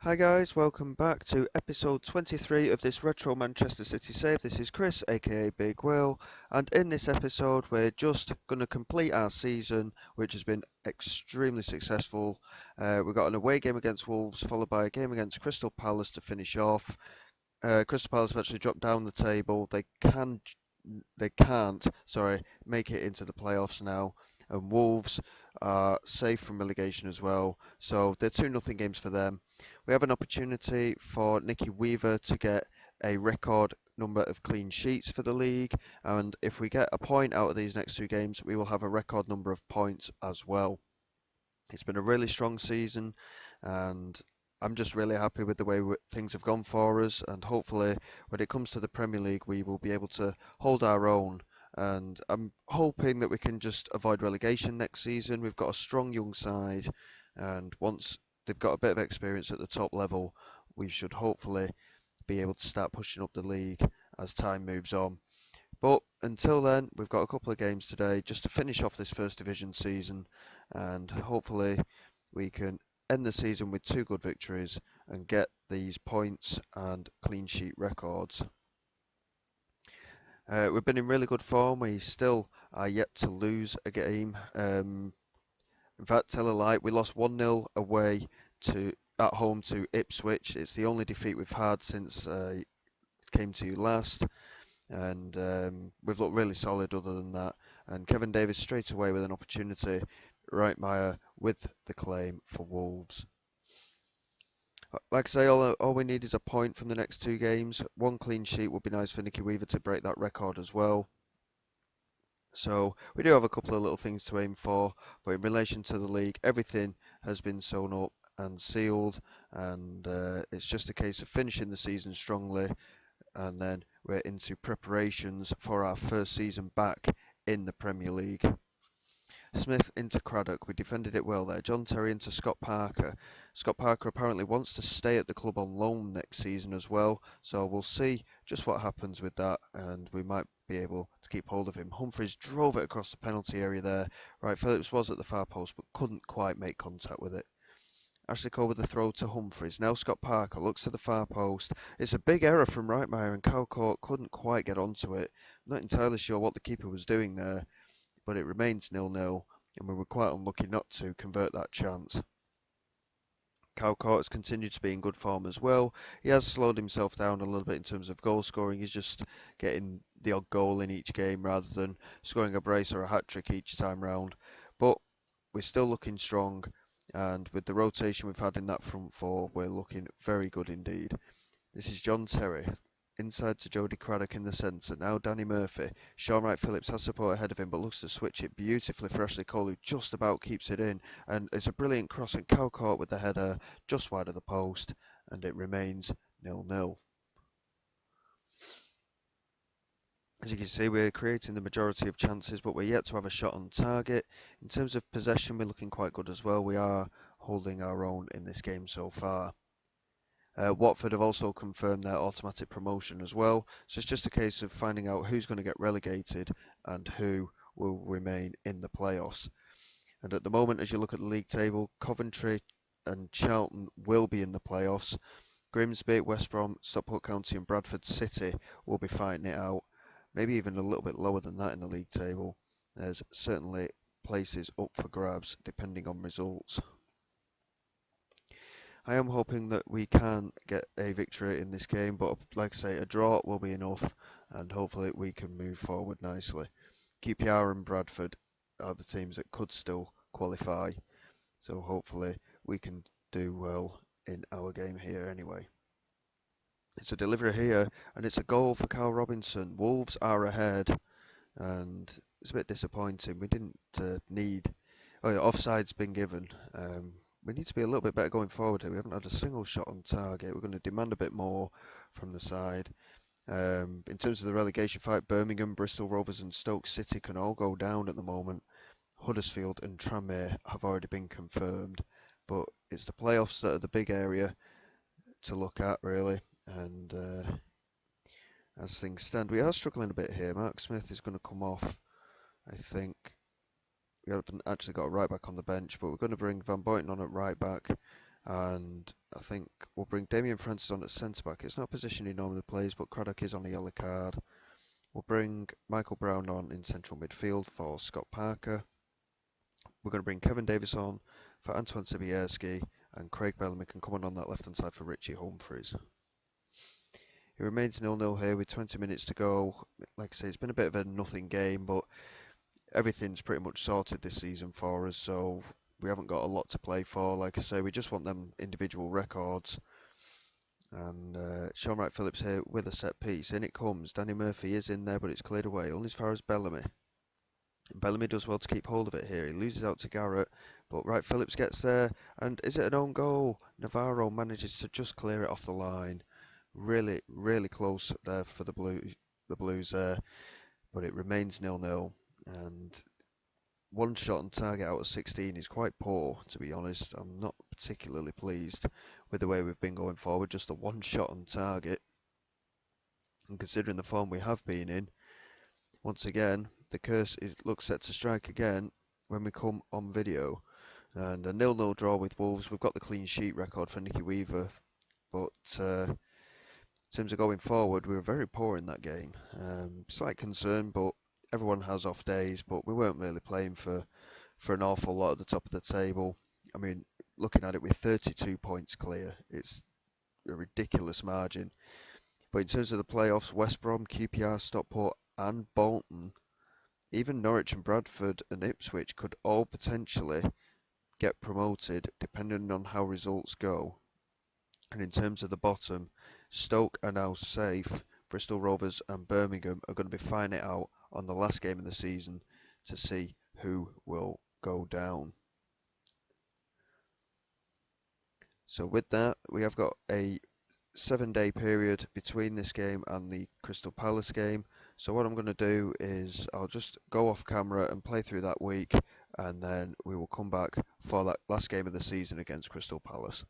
Hi guys, welcome back to episode 23 of this Retro Manchester City save. This is Chris, aka Big Will, and in this episode we're just going to complete our season, which has been extremely successful. We've got an away game against Wolves, followed by a game against Crystal Palace to finish off. Crystal Palace have actually dropped down the table. They can't, sorry, make it into the playoffs now. And Wolves are safe from relegation as well. So they're 2-0 games for them. We have an opportunity for Nicky Weaver to get a record number of clean sheets for the league. And if we get a point out of these next two games, we will have a record number of points as well. It's been a really strong season, and I'm just really happy with the way things have gone for us. And hopefully, when it comes to the Premier League, we will be able to hold our own. And I'm hoping that we can just avoid relegation next season. We've got a strong young side, and once they've got a bit of experience at the top level, we should hopefully be able to start pushing up the league as time moves on. But until then, we've got a couple of games today just to finish off this First Division season, and hopefully we can end the season with two good victories and get these points and clean sheet records. We've been in really good form. We still are yet to lose a game. In fact, tell a lie, we lost 1-0 away to at home to Ipswich. It's the only defeat we've had since came to you last, and we've looked really solid other than that. And Kevin Davies straight away with an opportunity, Reitmeier with the claim for Wolves. Like I say, all we need is a point from the next two games. One clean sheet would be nice for Nicky Weaver to break that record as well. So we do have a couple of little things to aim for, but in relation to the league, everything has been sewn up and sealed, and it's just a case of finishing the season strongly, and then we're into preparations for our first season back in the Premier League. Smith into Craddock, we defended it well there. John Terry into Scott Parker. Scott Parker apparently wants to stay at the club on loan next season as well, so we'll see just what happens with that, and we might be able to keep hold of him. Humphries drove it across the penalty area there. Right, Phillips was at the far post but couldn't quite make contact with it. Ashley Cole with the throw to Humphries. Now Scott Parker looks to the far post. It's a big error from Reitmeier, and Cowcourt couldn't quite get onto it. I'm not entirely sure what the keeper was doing there, but it remains 0-0, and we were quite unlucky not to convert that chance. Cowcourt has continued to be in good form as well. He has slowed himself down a little bit in terms of goal scoring. He's just getting the odd goal in each game rather than scoring a brace or a hat-trick each time round. But we're still looking strong, and with the rotation we've had in that front four, we're looking very good indeed. This is John Terry. Inside to Jody Craddock in the centre. Now Danny Murphy. Sean Wright Phillips has support ahead of him, but looks to switch it beautifully for Ashley Cole, who just about keeps it in. And it's a brilliant cross, and Cowcourt with the header just wide of the post, and it remains 0-0. As you can see, we're creating the majority of chances, but we're yet to have a shot on target. In terms of possession, we're looking quite good as well. We are holding our own in this game so far. Watford have also confirmed their automatic promotion as well, so it's just a case of finding out who's going to get relegated and who will remain in the playoffs. And at the moment, as you look at the league table, Coventry and Charlton will be in the playoffs. Grimsby, West Brom, Stockport County and Bradford City will be fighting it out, maybe even a little bit lower than that in the league table. There's certainly places up for grabs depending on results. I am hoping that we can get a victory in this game, but like I say, a draw will be enough, and hopefully we can move forward nicely. QPR and Bradford are the teams that could still qualify, so hopefully we can do well in our game here anyway. It's a delivery here, and it's a goal for Carl Robinson. Wolves are ahead, and it's a bit disappointing. We didn't need... Oh yeah, offside's been given. We need to be a little bit better going forward here. We haven't had a single shot on target. We're going to demand a bit more from the side. In terms of the relegation fight, Birmingham, Bristol Rovers and Stoke City can all go down at the moment. Huddersfield and Tranmere have already been confirmed, but it's the playoffs that are the big area to look at really, and as things stand, we are struggling a bit here. Mark Smith is going to come off, I think. We haven't actually got a right back on the bench, but we're going to bring Van Boyten on at right back, And I think we'll bring Damien Francis on at centre back. It's not a position he normally plays, but Craddock is on a yellow card. We'll bring Michael Brown on in central midfield for Scott Parker. We're going to bring Kevin Davis on for Antoine Sibierski, and Craig Bellamy can come on that left hand side for Richie Humphries. It remains 0-0 here with 20 minutes to go. Like I say, it's been a bit of a nothing game, but everything's pretty much sorted this season for us, so we haven't got a lot to play for. Like I say, we just want them individual records. And Sean Wright-Phillips here with a set piece. In it comes. Danny Murphy is in there, but it's cleared away. Only as far as Bellamy. Bellamy does well to keep hold of it here. He loses out to Garrett, but Wright-Phillips gets there. And is it an own goal? Navarro manages to just clear it off the line. Really, really close there for the Blues there. But it remains 0-0. And one shot on target out of 16 is quite poor, to be honest. I'm not particularly pleased with the way we've been going forward. Just the one shot on target. And considering the form we have been in, once again, the curse looks set to strike again when we come on video. And a 0-0 draw with Wolves. We've got the clean sheet record for Nicky Weaver. But in terms of going forward, we were very poor in that game. Slight concern, but everyone has off days. But we weren't really playing for an awful lot at the top of the table. I mean, looking at it with 32 points clear, it's a ridiculous margin. But in terms of the playoffs, West Brom, QPR, Stockport and Bolton, even Norwich and Bradford and Ipswich could all potentially get promoted depending on how results go. And in terms of the bottom, Stoke are now safe. Bristol Rovers and Birmingham are going to be fighting it out on the last game of the season to see who will go down. So with that, we have got a 7-day period between this game and the Crystal Palace game. So what I'm going to do is I'll just go off camera and play through that week, and then we will come back for that last game of the season against Crystal Palace.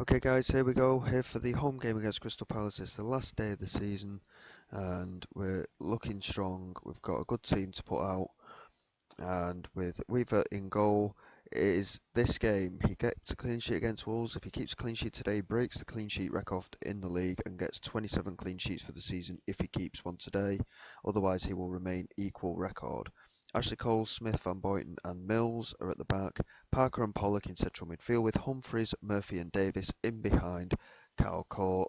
Okay guys, here we go, here for the home game against Crystal Palace. It's the last day of the season and we're looking strong. We've got a good team to put out, and with Weaver in goal, it is this game. He gets a clean sheet against Wolves. If he keeps a clean sheet today, he breaks the clean sheet record in the league and gets 27 clean sheets for the season if he keeps one today. Otherwise, he will remain equal record. Ashley Cole, Smith, Van Boyten and Mills are at the back. Parker and Pollock in central midfield with Humphries, Murphy and Davis in behind Kyle Court.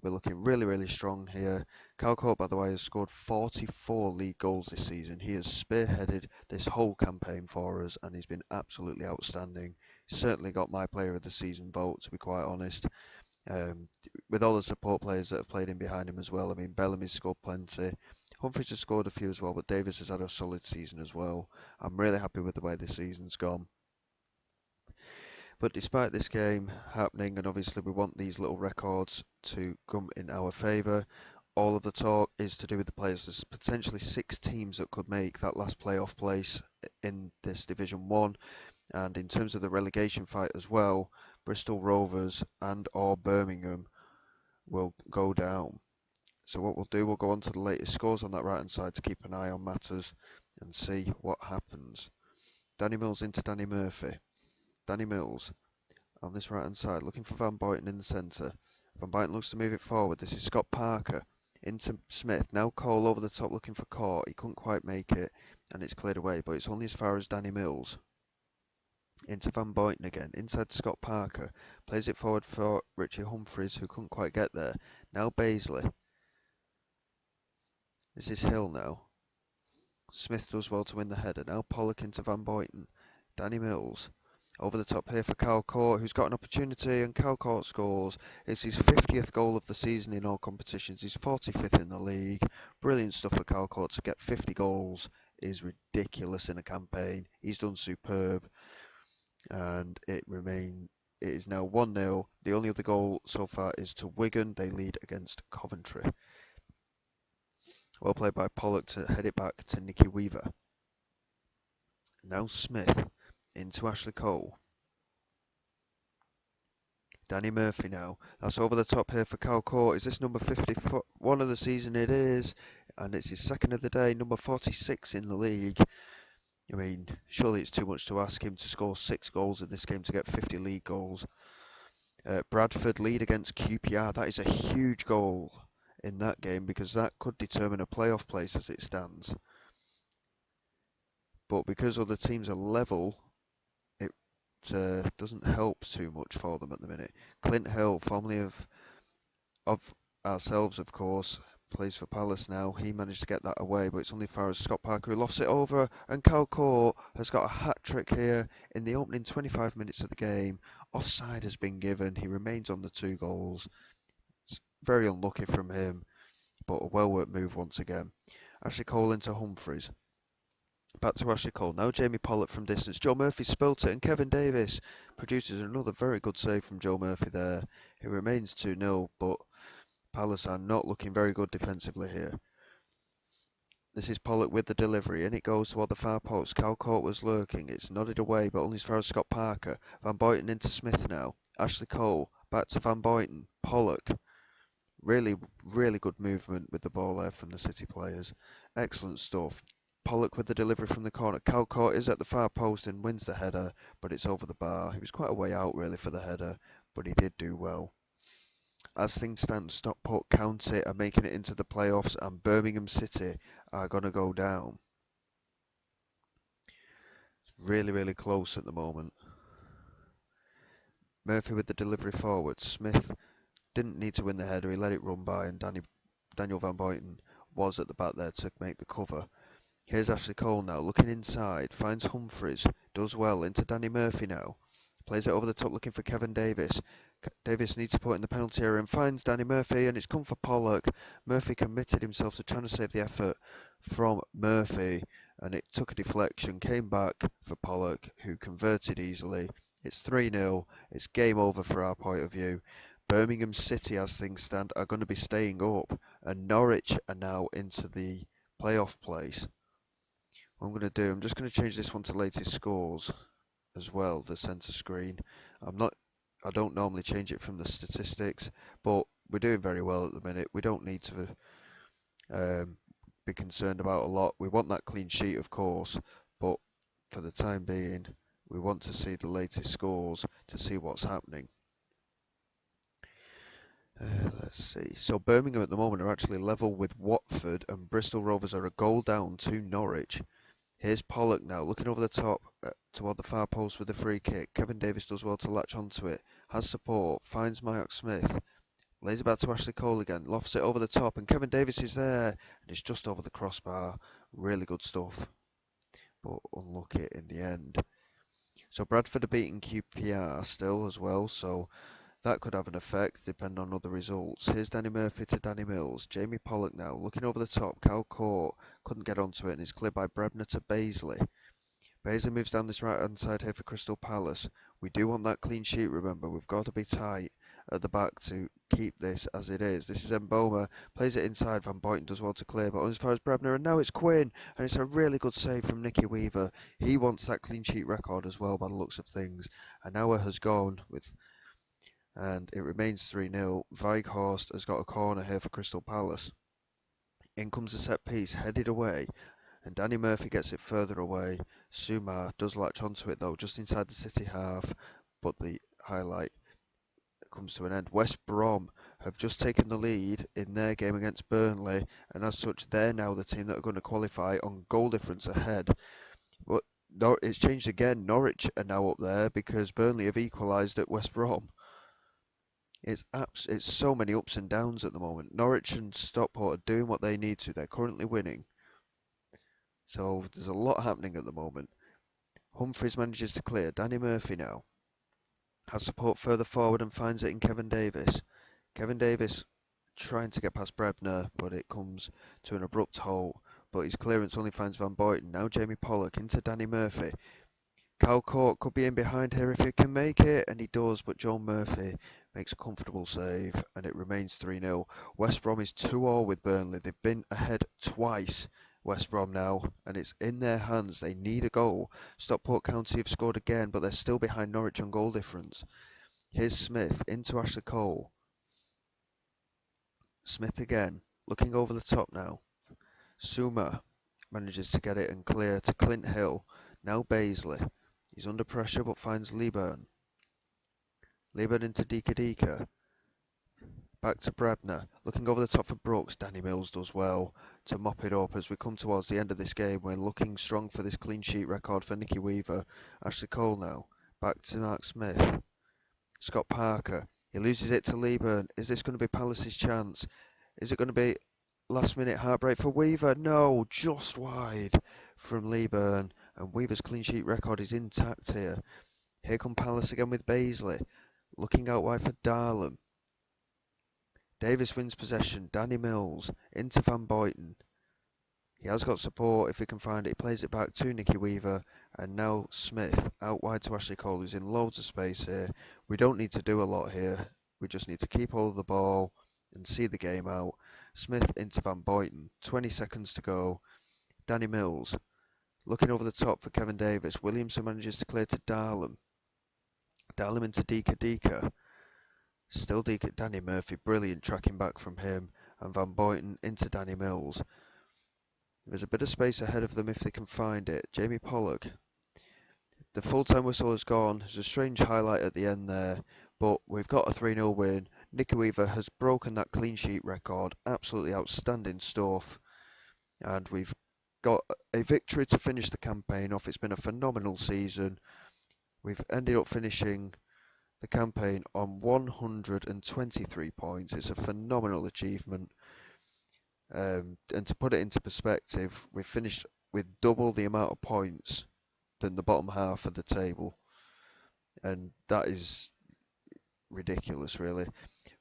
We're looking really, really strong here. Kyle Court, by the way, has scored 44 league goals this season. He has spearheaded this whole campaign for us and he's been absolutely outstanding. He's certainly got my player of the season vote, to be quite honest. With all the support players that have played in behind him as well. I mean, Bellamy's scored plenty. Humphries has scored a few as well, but Davis has had a solid season as well. I'm really happy with the way this season's gone. But despite this game happening, and obviously we want these little records to come in our favour, all of the talk is to do with the players. There's potentially 6 teams that could make that last playoff place in this Division 1. And in terms of the relegation fight as well, Bristol Rovers and or Birmingham will go down. So what we'll do, we'll go on to the latest scores on that right hand side to keep an eye on matters and see what happens. Danny Mills into Danny Murphy. Danny Mills on this right hand side looking for Van Boyten in the centre. Van Boyten looks to move it forward. This is Scott Parker into Smith. Now Cole over the top looking for Court. He couldn't quite make it and it's cleared away, but it's only as far as Danny Mills. Into Van Boyten again, inside Scott Parker. Plays it forward for Richie Humphries, who couldn't quite get there. Now Baisley. This is Hill now. Smith does well to win the header. Now Pollock into Van Boyten. Danny Mills. Over the top here for Kyle Court, who's got an opportunity, and Kyle Court scores. It's his 50th goal of the season in all competitions. He's 45th in the league. Brilliant stuff for Kyle Court. To get 50 goals is ridiculous in a campaign. He's done superb. And it is now 1-0. The only other goal so far is to Wigan. They lead against Coventry. Well played by Pollock to head it back to Nicky Weaver. Now Smith into Ashley Cole. Danny Murphy now. That's over the top here for Kyle Court. Is this number 51 of the season? It is. And it's his second of the day, number 46 in the league. I mean, surely it's too much to ask him to score 6 goals in this game to get 50 league goals. Bradford lead against QPR. That is a huge goal in that game because that could determine a playoff place as it stands. But because other teams are level, it doesn't help too much for them at the minute. Clint Hill, formerly of ourselves, of course, plays for Palace now. He managed to get that away, but it's only far as Scott Parker who lofts it over, and Cal Court has got a hat-trick here in the opening 25 minutes of the game. Offside has been given. He remains on the 2 goals. It's very unlucky from him, but a well-worked move once again. Ashley Cole into Humphreys. Back to Ashley Cole. Now Jamie Pollock from distance. Joe Murphy spilt it, and Kevin Davis produces another very good save from Joe Murphy there. It remains 2-0, but Palace are not looking very good defensively here. This is Pollock with the delivery, and it goes toward the far post. Cal Court was lurking. It's nodded away, but only as far as Scott Parker. Van Boyton into Smith now. Ashley Cole back to Van Boyton. Pollock. Really, really good movement with the ball there from the City players. Excellent stuff. Pollock with the delivery from the corner. Cal Court is at the far post and wins the header, but it's over the bar. He was quite a way out really for the header, but he did do well. As things stand, Stockport County are making it into the playoffs and Birmingham City are going to go down. It's really, really close at the moment. Murphy with the delivery forward. Smith didn't need to win the header, he let it run by, and Daniel Van Boyton was at the back there to make the cover. Here's Ashley Cole now, looking inside, finds Humphreys, does well, into Danny Murphy now. Plays it over the top looking for Kevin Davis. Davis needs to put in the penalty area and finds Danny Murphy, and it's come for Pollock. Murphy committed himself to trying to save the effort from Murphy, and it took a deflection, came back for Pollock, who converted easily. It's 3-0, it's game over for our point of view. Birmingham City, as things stand, are going to be staying up, and Norwich are now into the playoff place. What I'm going to do, I'm just going to change this one to latest scores as well, the centre screen. I don't normally change it from the statistics, but we're doing very well at the minute. We don't need to be concerned about a lot. We want that clean sheet, of course, but for the time being, we want to see the latest scores to see what's happening. Let's see. So Birmingham at the moment are actually level with Watford, and Bristol Rovers are a goal down to Norwich. Here's Pollock now, looking over the top toward the far post with the free kick. Kevin Davis does well to latch onto it, has support, finds Myok Smith, lays it back to Ashley Cole again, lofts it over the top, and Kevin Davis is there, and it's just over the crossbar. Really good stuff, but unlucky in the end. So Bradford are beating QPR still as well, so that could have an effect depending on other results. Here's Danny Murphy to Danny Mills. Jamie Pollock now looking over the top. Cal Court couldn't get onto it and is cleared by Brebner to Baisley. Baisley moves down this right hand side here for Crystal Palace. We do want that clean sheet, remember. We've got to be tight at the back to keep this as it is. This is Mboma, plays it inside. Van Boyton does well to clear, but as far as Brebner, and now it's Quinn, and it's a really good save from Nicky Weaver. He wants that clean sheet record as well by the looks of things. An hour has gone with, and it remains 3-0. Weighorst has got a corner here for Crystal Palace. In comes the set piece, headed away, and Danny Murphy gets it further away. Sumar does latch onto it though, just inside the City half, but the highlight comes to an end. West Brom have just taken the lead in their game against Burnley, and as such, they're now the team that are going to qualify on goal difference ahead. But no, it's changed again. Norwich are now up there because Burnley have equalised at West Brom. It's so many ups and downs at the moment. Norwich and Stockport are doing what they need to. They're currently winning. So there's a lot happening at the moment. Humphreys manages to clear. Danny Murphy now has support further forward and finds it in Kevin Davis. Kevin Davis trying to get past Brebner, but it comes to an abrupt halt. But his clearance only finds Van Boyton. Now Jamie Pollock into Danny Murphy. Cal Court could be in behind here if he can make it, and he does, but Joe Murphy makes a comfortable save, and it remains 3-0. West Brom is 2-all with Burnley. They've been ahead twice, West Brom now, and it's in their hands. They need a goal. Stockport County have scored again, but they're still behind Norwich on goal difference. Here's Smith into Ashley Cole. Smith again, looking over the top now. Suma manages to get it and clear to Clint Hill. Now Baisley. He's under pressure but finds Lieburn. Lieburn into Dika Dika. Back to Brebner. Looking over the top for Brooks. Danny Mills does well to mop it up as we come towards the end of this game. We're looking strong for this clean sheet record for Nicky Weaver. Ashley Cole now. Back to Mark Smith. Scott Parker. He loses it to Lieburn. Is this going to be Palace's chance? Is it going to be last minute heartbreak for Weaver? No, just wide from Lieburn. And Weaver's clean sheet record is intact here. Here come Palace again with Baisley. Looking out wide for Darlam. Davis wins possession. Danny Mills into Van Boyten. He has got support if he can find it. He plays it back to Nicky Weaver. And now Smith out wide to Ashley Cole, who's in loads of space here. We don't need to do a lot here. We just need to keep hold of the ball and see the game out. Smith into Van Boyten. 20 seconds to go. Danny Mills looking over the top for Kevin Davis. Williamson manages to clear to Darlam. Darlam into Dika Dika. Still Danny Murphy, brilliant tracking back from him, and Van Boyten into Danny Mills. There's a bit of space ahead of them if they can find it. Jamie Pollock. The full-time whistle has gone. There's a strange highlight at the end there, but we've got a 3-0 win. Nicky Weaver has broken that clean sheet record. Absolutely outstanding stuff. And we've got a victory to finish the campaign off. It's been a phenomenal season. We've ended up finishing the campaign on 123 points. It's a phenomenal achievement. And to put it into perspective, we've finished with double the amount of points than the bottom half of the table. And that is ridiculous, really.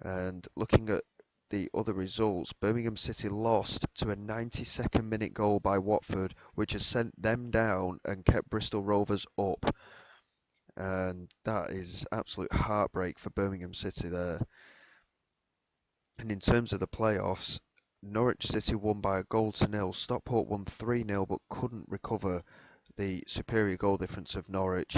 And looking at the other results, Birmingham City lost to a 92nd minute goal by Watford, which has sent them down and kept Bristol Rovers up. And that is absolute heartbreak for Birmingham City there. And in terms of the playoffs, Norwich City won by a goal to nil. Stockport won 3-0 but couldn't recover the superior goal difference of Norwich.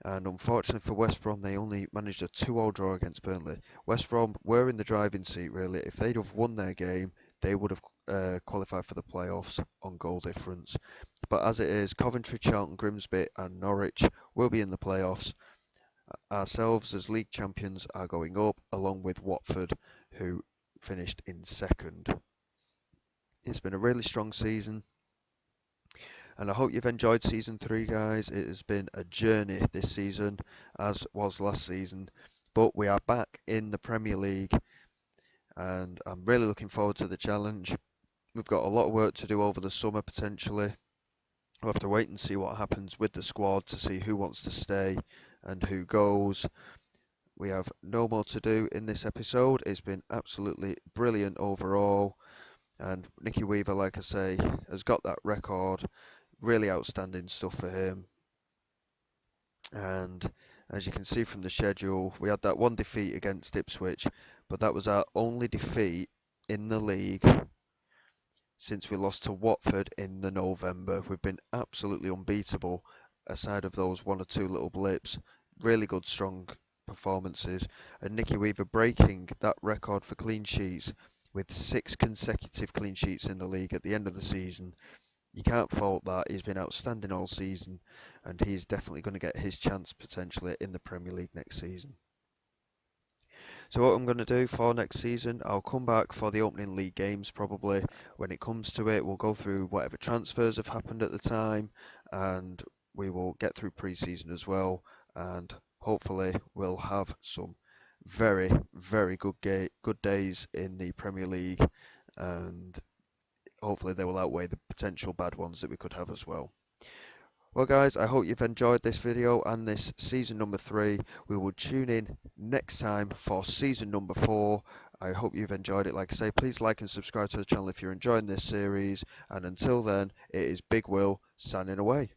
And unfortunately for West Brom, they only managed a 2-0 draw against Burnley. West Brom were in the driving seat, really. If they'd have won their game, they would have qualified for the playoffs on goal difference. But as it is, Coventry, Charlton, Grimsby and Norwich will be in the playoffs. Ourselves as league champions are going up, along with Watford, who finished in second. It's been a really strong season, and I hope you've enjoyed season 3, guys. It has been a journey this season, as was last season, but we are back in the Premier League, and I'm really looking forward to the challenge. We've got a lot of work to do over the summer, potentially. We'll have to wait and see what happens with the squad to see who wants to stay and who goes. We have no more to do in this episode. It's been absolutely brilliant overall. And Nicky Weaver, like I say, has got that record. Really outstanding stuff for him. And as you can see from the schedule, we had that one defeat against Ipswich, but that was our only defeat in the league since we lost to Watford in the November. We've been absolutely unbeatable, aside of those one or two little blips. Really good, strong performances. And Nicky Weaver breaking that record for clean sheets with 6 consecutive clean sheets in the league at the end of the season. You can't fault that. He's been outstanding all season, and he's definitely going to get his chance potentially in the Premier League next season. So what I'm going to do for next season, I'll come back for the opening league games probably. When it comes to it, we'll go through whatever transfers have happened at the time, and we will get through pre-season as well, and hopefully we'll have some very, very good days in the Premier League, and hopefully they will outweigh the potential bad ones that we could have as well. Well guys, I hope you've enjoyed this video and this season number 3. We will tune in next time for season number 4. I hope you've enjoyed it. Like I say, please like and subscribe to the channel if you're enjoying this series. And until then, it is Big Will signing away.